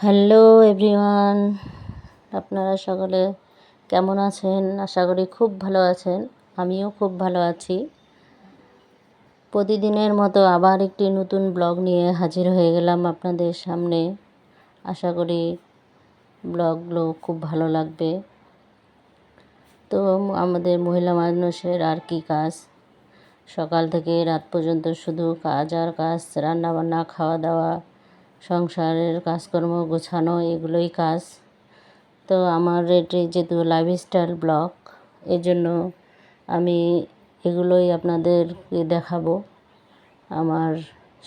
Hello everyone, আপনারা সকলে কেমন আছেন? আশা করি খুব ভালো আছেন। আমিও খুব ভালো আছি। প্রতিদিনের মতো আবার একটি নতুন ব্লগ নিয়ে হাজির হয়ে গেলাম আপনাদের সামনে। আশা করি ব্লগগুলো খুব ভালো লাগবে। তো আমাদের মহিলা মানুষের আর কি কাজ, সকাল থেকে রাত পর্যন্ত শুধু কাজ আর কাজ, রান্নাবান্না, খাওয়া দাওয়া, সংসারের কাজকর্ম গোছানো, এগুলোই কাজ। তো আমার এটি যেহেতু লাইফস্টাইল ব্লগ, এই জন্য আমি এগুলোই আপনাদেরকে দেখাবো। আমার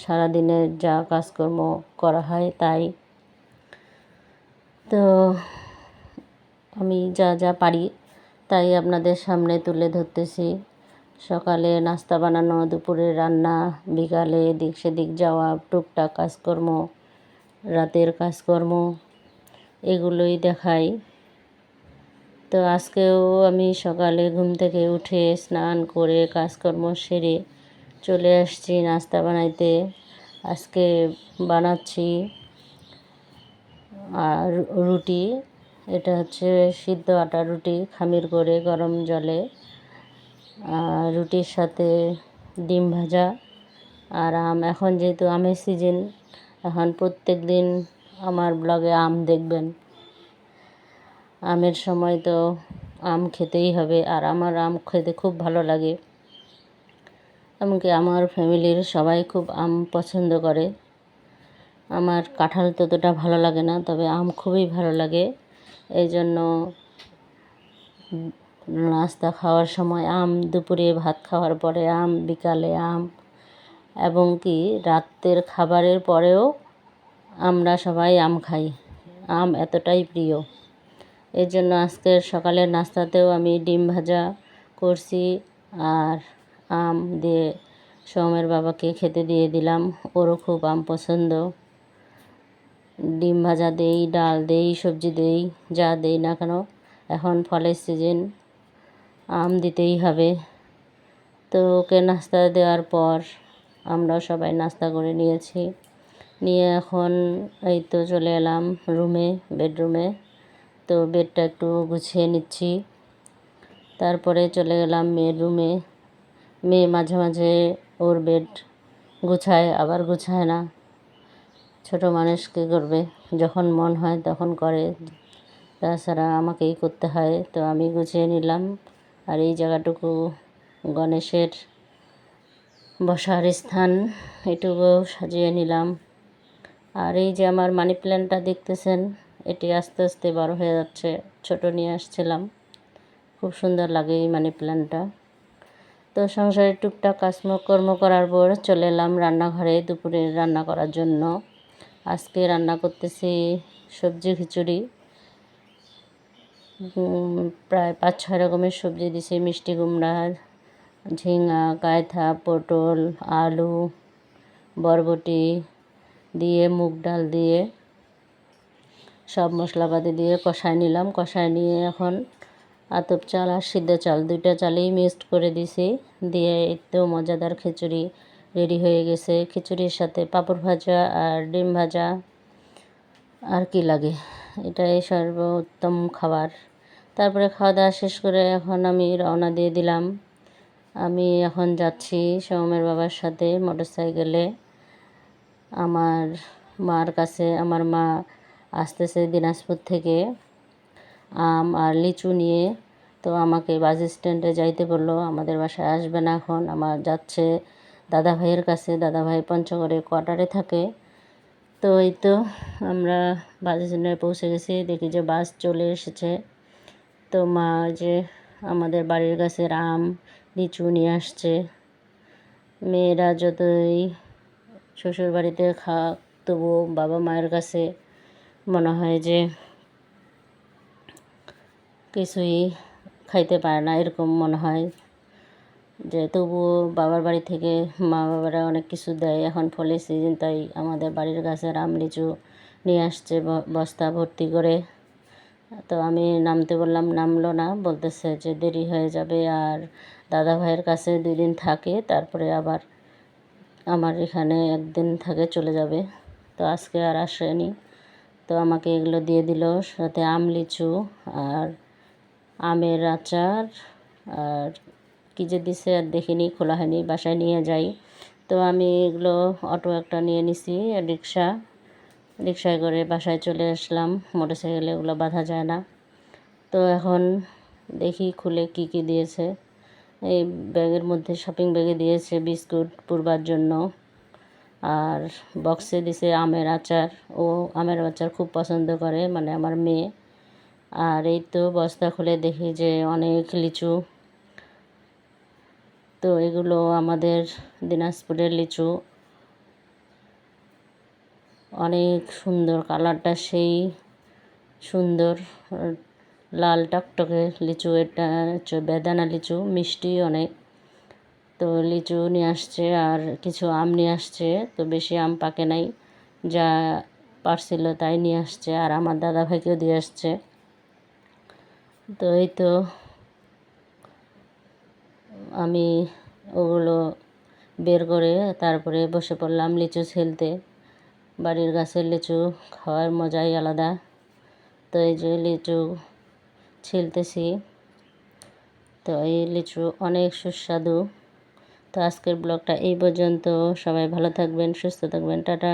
সারাদিনের যা কাজকর্ম করা হয় তাই। তো আমি যা যা পারি তাই আপনাদের সামনে তুলে ধরতেছি। সকালে নাস্তা বানানো, দুপুরে রান্না, বিকালে এদিক সেদিক যাওয়া, টুকটাক কাজকর্ম, রাতের কাজকর্ম, এগুলোই দেখাই। তো আজকেও আমি সকালে ঘুম থেকে উঠে স্নান করে কাজকর্ম সেরে চলে আসছি নাস্তা বানাইতে। আজকে বানাচ্ছি আর রুটি। এটা হচ্ছে সিদ্ধ আটার রুটি, খামির করে গরম জলে। আর রুটির সাথে ডিম ভাজা আর আম। এখন যেহেতু আমের সিজন, এখন প্রত্যেক দিন আমার ব্লগে আম দেখবেন। আমের সময় তো আম খেতেই হবে, আর আমার আম খেতে খুব ভালো লাগে। এমনকি আমার ফ্যামিলির সবাই খুব আম পছন্দ করে। আমার কাঁঠাল ততটা ভালো লাগে না, তবে আম খুবই ভালো লাগে। এই জন্য নাস্তা খাওয়ার সময় আম, দুপুরে ভাত খাওয়ার পরে আম, বিকালে আম, এবং কি রাতের খাবারের পরেও আমরা সবাই আম খাই। আম এতটাই প্রিয়। এই জন্য আজকের সকালের নাস্তাতেও আমি ডিম ভাজা করছি আর আম দিয়ে সৌমের বাবাকে খেতে দিয়ে দিলাম। ওরও খুব আম পছন্দ। ডিম ভাজা দেই, ডাল দেই, সবজি দেই, যা দেই না কেন, এখন ফলের সিজন, আম দিতেই হবে। তো ওকে নাস্তা দেওয়ার পর আমরাও সবাই নাস্তা করে নিয়েছি। নিয়ে এখন এই তো চলে এলাম রুমে, বেডরুমে। তো বেডটা একটু গুছিয়ে নিচ্ছি। তারপরে চলে গেলাম মেয়ের রুমে। মেয়ে মাঝে মাঝে ওর বেড গুছায়, আবার গুছায় না। ছোট মানুষ কী করবে, যখন মন হয় তখন করে, তাছাড়া আমাকেই করতে হয়। তো আমি গুছিয়ে নিলাম। আর এই জায়গাটুকু গণেশের বসার স্থান, এটুকু সাজিয়ে নিলাম। আর এই যে আমার মানি প্ল্যান্টটা দেখতেছেন, এটি আস্তে আস্তে বড় হয়ে যাচ্ছে। ছোট নিয়ে আসছিলাম, খুব সুন্দর লাগে এই মানি প্ল্যান্টটা। তো সংসারের টুকটাক কাজকর্ম করার পর চলে এলাম রান্নাঘরে দুপুরে রান্না করার জন্য। আজকে রান্না করতেছি সবজি খিচুড়ি। প্রায় 5-6 রকমের সবজি দিছি। মিষ্টি কুমড়া, ঝিঙা, কায়থা, পটল, আলু, বরবটি দিয়ে, মুগ ডাল দিয়ে, সব মশলাপাতি দিয়ে কষায় নিলাম। কষায় নিয়ে এখন আতপ চাল আর সিদ্ধ চাল, দুইটা চালেই মিক্সড করে দিছি। দিয়ে একটু মজাদার খিচুড়ি রেডি হয়ে গেছে। খিচুড়ির সাথে পাঁপড় ভাজা আর ডিম ভাজা, আর কি লাগে, এটাই সর্বোত্তম খাবার। তারপরে খাওয়া দাওয়া শেষ করে এখন আমি রওনা দিয়ে দিলাম। আমি এখন যাচ্ছি সৌমের বাবার সাথে মোটরসাইকেলে আমার মার কাছে। আমার মা আসতেছে দিনাজপুর থেকে আম আর লিচু নিয়ে। তো আমাকে বাস স্ট্যান্ডে যাইতে বললো, আমাদের বাসায় আসবে না এখন, আমার যাচ্ছে দাদা ভাইয়ের কাছে। দাদা ভাই পঞ্চগড়ে কোয়ার্টারে থাকে। তো এই তো আমরা বাস স্ট্যান্ডে পৌঁছে গেছি, দেখি যে বাস চলে এসেছে। তো মা যে আমাদের বাড়ির গাছের আম, লিচু নিয়ে আসছে। মেয়েরা যতই শ্বশুর বাড়িতে খাক, তবুও বাবা মায়ের কাছে মনে হয় যে কিছুই খাইতে পারে না, এরকম মনে হয়। যে তবুও বাবার বাড়ি থেকে মা বাবারা অনেক কিছু দেয়। এখন ফলের সিজন, তাই আমাদের বাড়ির গাছের আম লিচু নিয়ে আসছে বস্তা ভর্তি করে। তো আমি নামতে বললাম, নামলো না, বলতেছে যে দেরি হয়ে যাবে, আর দাদা ভাইয়ের কাছে 2 দিন থাকে, তারপরে আবার আমার এখানে 1 দিন থাকে চলে যাবে। তো আজকে আর আসেনি। তো আমাকে এগুলো দিয়ে দিল, সাথে আম লিচু আর আমের আচার আর কী যে দিছে আর দেখিনি, খোলা হয়নি, বাসায় নিয়ে যাই। তো আমি এগুলো অটো একটা নিয়ে নিছি, রিক্সায় করে বাসায় চলে আসলাম। মোটরসাইকেলে এগুলো বাঁধা যায় না। তো এখন দেখি খুলে কি কি দিয়েছে। এই ব্যাগের মধ্যে শপিং ব্যাগে দিয়েছে বিস্কুট পূর্বার জন্য, আর বক্সে দিছে আমের আচার। ও আমের আচার খুব পছন্দ করে, মানে আমার মেয়ে। আর এই তো বস্তা খুলে দেখি যে অনেক লিচু। তো এগুলো আমাদের দিনাজপুরের লিচু, অনেক সুন্দর, কালারটা সেই সুন্দর লাল টকটকে লিচু। এটা হচ্ছে বেদানা লিচু, মিষ্টি অনেক। তো লিচু নিয়ে আসছে আর কিছু আম নিয়ে আসছে। তো বেশি আম পাকে নাই, যা পারছিল তাই নিয়ে আসছে, আর আমার দাদা ভাইকেও দিয়ে আসছে। তো এই তো আমি ওগুলো বের করে তারপরে বসে পড়লাম লিচু ছেলতে। বাড়ির গাছের লিচু খাওয়ার মজাই আলাদা। তো এই যে লিচু ছিলতেছি। তো এই লিচু অনেক সুস্বাদু। তো আজকের ব্লগটা এই পর্যন্ত। সবাই ভালো থাকবেন, সুস্থ থাকবেন, টাটা।